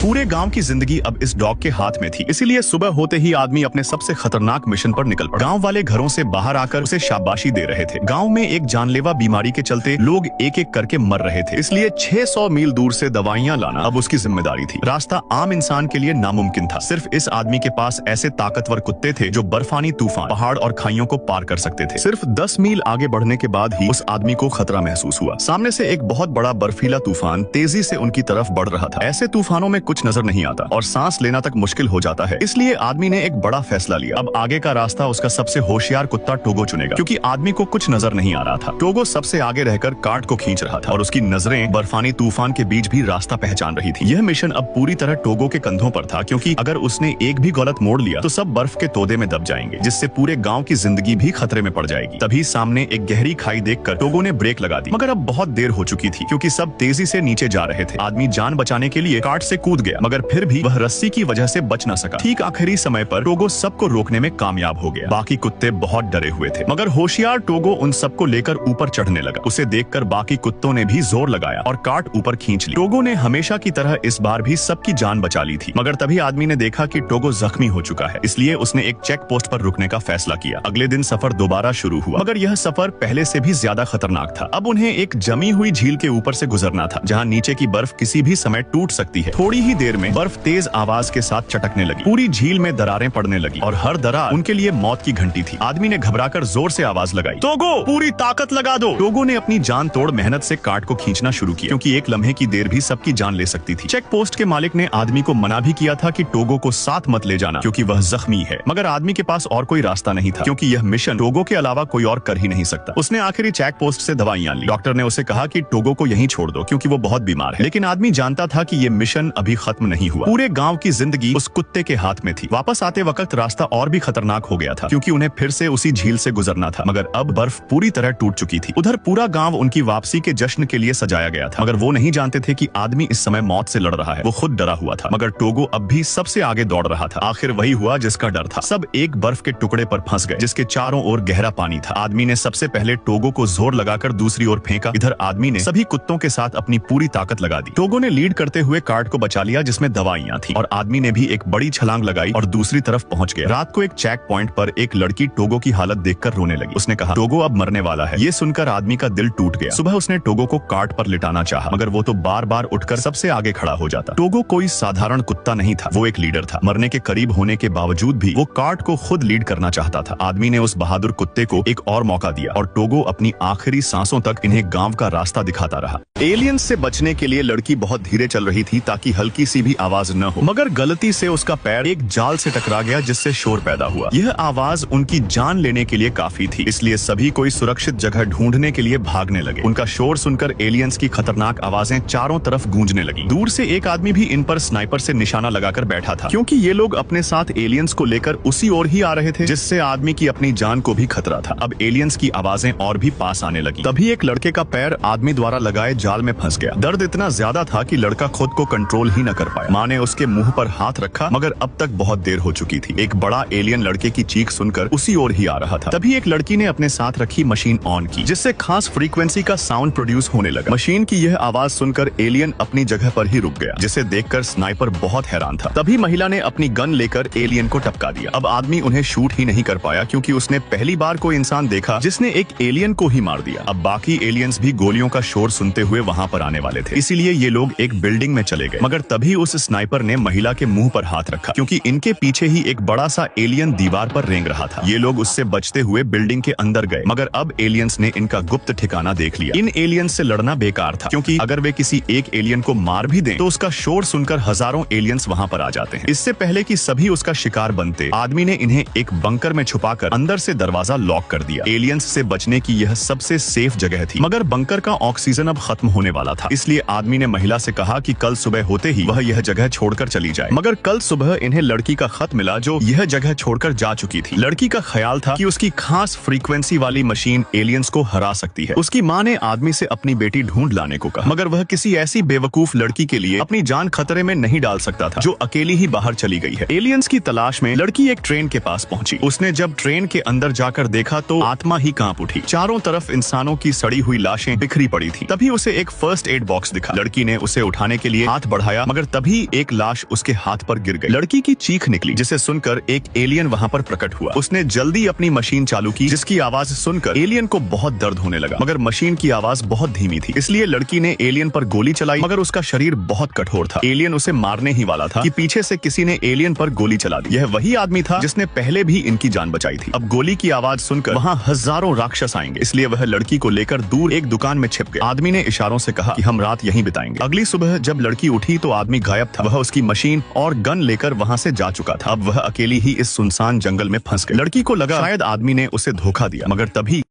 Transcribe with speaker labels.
Speaker 1: पूरे गांव की जिंदगी अब इस डॉग के हाथ में थी, इसीलिए सुबह होते ही आदमी अपने सबसे खतरनाक मिशन पर निकल पड़ा। गांव वाले घरों से बाहर आकर उसे शाबाशी दे रहे थे। गांव में एक जानलेवा बीमारी के चलते लोग एक एक करके मर रहे थे, इसलिए 600 मील दूर से दवाइयां लाना अब उसकी जिम्मेदारी थी। रास्ता आम इंसान के लिए नामुमकिन था। सिर्फ इस आदमी के पास ऐसे ताकतवर कुत्ते थे जो बर्फानी तूफान, पहाड़ और खाइयों को पार कर सकते थे। सिर्फ 10 मील आगे बढ़ने के बाद ही उस आदमी को खतरा महसूस हुआ। सामने से एक बहुत बड़ा बर्फीला तूफान तेजी से उनकी तरफ बढ़ रहा था। ऐसे तूफानों में कुछ नजर नहीं आता और सांस लेना तक मुश्किल हो जाता है, इसलिए आदमी ने एक बड़ा फैसला लिया। अब आगे का रास्ता उसका सबसे होशियार कुत्ता टोगो चुनेगा, क्योंकि आदमी को कुछ नजर नहीं आ रहा था। टोगो सबसे आगे रहकर कार्ट को खींच रहा था और उसकी नजरें बर्फानी तूफान के बीच भी रास्ता पहचान रही थी। यह मिशन अब पूरी तरह टोगो के कंधों पर था, क्योंकि अगर उसने एक भी गलत मोड़ लिया तो सब बर्फ के तोदे में दब जाएंगे, जिससे पूरे गाँव की जिंदगी भी खतरे में पड़ जाएगी। तभी सामने एक गहरी खाई देखकर टोगो ने ब्रेक लगा दी, मगर अब बहुत देर हो चुकी थी, क्योंकि सब तेजी से नीचे जा रहे थे। आदमी जान बचाने के लिए कार्ट से कूद गया, मगर फिर भी वह रस्सी की वजह से बच न सका। ठीक आखिरी समय पर टोगो सबको रोकने में कामयाब हो गया। बाकी कुत्ते बहुत डरे हुए थे, मगर होशियार टोगो उन सबको लेकर ऊपर चढ़ने लगा। उसे देखकर बाकी कुत्तों ने भी जोर लगाया और कार्ट ऊपर खींच ली। टोगो ने हमेशा की तरह इस बार भी सबकी जान बचा ली थी, मगर तभी आदमी ने देखा कि टोगो जख्मी हो चुका है, इसलिए उसने एक चेक पोस्ट पर रुकने का फैसला किया। अगले दिन सफर दोबारा शुरू हुआ, मगर यह सफर पहले से भी ज्यादा खतरनाक था। अब उन्हें एक जमी हुई झील के ऊपर से गुजरना था, जहाँ नीचे की बर्फ किसी भी समय टूट सकती है। थोड़ी ही देर में बर्फ तेज आवाज के साथ चटकने लगी। पूरी झील में दरारें पड़ने लगी और हर दरार उनके लिए मौत की घंटी थी। आदमी ने घबराकर जोर से आवाज लगाई, टोगो पूरी ताकत लगा दो। टोगो ने अपनी जान तोड़ मेहनत से कार्ट को खींचना शुरू किया, क्योंकि एक लम्हे की देर भी सबकी जान ले सकती थी। चेक पोस्ट के मालिक ने आदमी को मना भी किया था कि टोगो को साथ मत ले जाना, क्योंकि वह जख्मी है, मगर आदमी के पास और कोई रास्ता नहीं था, क्योंकि यह मिशन टोगो के अलावा कोई और कर ही नहीं सकता। उसने आखिरी चेक पोस्ट से दवाइयां ली। डॉक्टर ने उसे कहा कि टोगो को यहीं छोड़ दो, क्योंकि वो बहुत बीमार है। लेकिन आदमी जानता था कि ये मिशन अभी खत्म नहीं हुआ। पूरे गांव की जिंदगी उस कुत्ते के हाथ में थी। वापस आते वक्त रास्ता और भी खतरनाक हो गया था, क्योंकि उन्हें फिर से उसी झील से गुजरना था, मगर अब बर्फ पूरी तरह टूट चुकी थी। उधर पूरा गांव उनकी वापसी के जश्न के लिए सजाया गया था, मगर वो नहीं जानते थे कि आदमी इस समय मौत से लड़ रहा है। वो खुद डरा हुआ था, मगर टोगो अब भी सबसे आगे दौड़ रहा था। आखिर वही हुआ जिसका डर था। सब एक बर्फ के टुकड़े पर फंस गए, जिसके चारों ओर गहरा पानी था। आदमी ने सबसे पहले टोगो को जोर लगाकर दूसरी ओर फेंका। इधर आदमी ने सभी कुत्तों के साथ अपनी पूरी ताकत लगा दी। टोगो ने लीड करते हुए कार्ट को बचा लिया, जिसमें दवाइयां थी, और आदमी ने भी एक बड़ी छलांग लगाई और दूसरी तरफ पहुंच गया। रात को एक चेक पॉइंट पर एक लड़की टोगो की हालत देखकर रोने लगी। उसने कहा, टोगो अब मरने वाला है। ये सुनकर आदमी का दिल टूट गया। सुबह उसने टोगो को कार्ट पर लिटाना चाहा, मगर वो तो बार बार उठकर सबसे आगे खड़ा हो जाता। टोगो कोई साधारण कुत्ता नहीं था, वो एक लीडर था। मरने के करीब होने के बावजूद भी वो कार्ट को खुद लीड करना चाहता था। आदमी ने उस बहादुर कुत्ते को एक और मौका दिया और टोगो अपनी आखिरी सांसों तक इन्हें गांव का रास्ता दिखाता रहा। एलियंस से बचने के लिए लड़की बहुत धीरे चल रही थी, ताकि हल्की सी भी आवाज न हो, मगर गलती से उसका पैर एक जाल से टकरा गया, जिससे शोर पैदा हुआ। यह आवाज उनकी जान लेने के लिए काफी थी, इसलिए सभी कोई सुरक्षित जगह ढूंढने के लिए भागने लगे। उनका शोर सुनकर एलियंस की खतरनाक आवाजें चारों तरफ गूंजने लगी। दूर से एक आदमी भी इन पर स्नाइपर से निशाना लगाकर बैठा था, क्योंकि ये लोग अपने साथ एलियंस को लेकर उसी ओर ही आ रहे थे, जिससे आदमी की अपनी जान को भी खतरा था। अब एलियंस की आवाजें और भी पास आने लगी। तभी एक लड़के का पैर आदमी द्वारा लगाए जाल में फंस गया। दर्द इतना ज्यादा था कि लड़का खुद को कंट्रोल ही न कर पाया। माँ ने उसके मुंह पर हाथ रखा, मगर अब तक बहुत देर हो चुकी थी। एक बड़ा एलियन लड़के की चीख सुनकर उसी ओर ही आ रहा था। तभी एक लड़की ने अपने साथ रखी मशीन ऑन की, जिससे खास फ्रीक्वेंसी का साउंड प्रोड्यूस होने लगा। मशीन की यह आवाज सुनकर एलियन अपनी जगह पर ही रुक गया, जिसे देखकर स्नाइपर बहुत हैरान था। तभी महिला ने अपनी गन लेकर एलियन को टपका दिया। अब आदमी उन्हें शूट ही नहीं कर पाया, क्योंकि उसने पहली बार कोई इंसान देखा जिसने एक एलियन को ही मार दिया। अब बाकी एलियंस भी गोलियों का शोर सुनते हुए वहाँ पर आने वाले थे, इसीलिए ये लोग एक बिल्डिंग में चले गए। मगर तभी उस स्नाइपर ने महिला के मुंह पर हाथ रखा, क्योंकि इनके पीछे ही एक बड़ा सा एलियन दीवार पर रेंग रहा था। ये लोग उससे बचते हुए बिल्डिंग के अंदर गए, मगर अब एलियंस ने इनका गुप्त ठिकाना देख लिया। इन एलियंस से लड़ना बेकार था, क्योंकि अगर वे किसी एक एलियन को मार भी दें तो उसका शोर सुनकर हजारों एलियंस वहाँ पर आ जाते हैं। इससे पहले कि सभी उसका शिकार बनते, आदमी ने इन्हें एक बंकर में छुपाकर अंदर से दरवाजा लॉक कर दिया। एलियंस से बचने की यह सबसे सेफ जगह थी, मगर बंकर का ऑक्सीजन अब खत्म होने वाला था, इसलिए आदमी ने महिला से कहा कि कल सुबह होते ही वह यह जगह छोड़कर चली जाए। मगर कल सुबह इन्हें लड़की का खत मिला, जो यह जगह छोड़कर जा चुकी थी। लड़की का ख्याल था कि उसकी खास फ्रीक्वेंसी वाली मशीन एलियंस को हरा सकती है। उसकी माँ ने आदमी से अपनी बेटी ढूंढ लाने को कहा, मगर वह किसी ऐसी बेवकूफ लड़की के लिए अपनी जान खतरे में नहीं डाल सकता था, जो अकेली ही बाहर चली गई है। एलियंस की तलाश में लड़की एक ट्रेन के पास पहुंची। उसने जब ट्रेन के अंदर जाकर देखा तो आत्मा ही कांप उठी। चारों तरफ इंसानों की सड़ी हुई लाशें बिखरी पड़ी थी। तभी उसे एक फर्स्ट एड बॉक्स दिखा। लड़की ने उसे उठाने के लिए हाथ बढ़ाया, मगर तभी एक लाश उसके हाथ पर गिर गई। लड़की की चीख निकली जिसे सुनकर एक एलियन वहाँ पर प्रकट हुआ। उसने जल्दी अपनी मशीन चालू की जिसकी आवाज सुनकर एलियन को बहुत दर्द होने लगा, मगर मशीन की आवाज बहुत धीमी थी। इसलिए लड़की ने एलियन पर गोली चलाई, मगर उसका शरीर बहुत कठोर था। एलियन उसे मारने ही वाला था कि पीछे से किसी ने एलियन पर गोली चला दी। यह वही आदमी था जिसने पहले भी इनकी जान बचाई थी। अब गोली की आवाज सुनकर वहाँ हजारों राक्षस आएंगे, इसलिए वह लड़की को लेकर दूर एक दुकान में छिप गए। आदमी ने इशारों से कहा कि हम रात यहीं बिताएंगे। अगली सुबह जब लड़की उठी तो आदमी गायब था। वह उसकी मशीन और गन लेकर वहाँ से जा चुका था। अब वह अकेली ही इस सुनसान जंगल में फंस गई। लड़की को लगा शायद आदमी ने उसे धोखा दिया, मगर तभी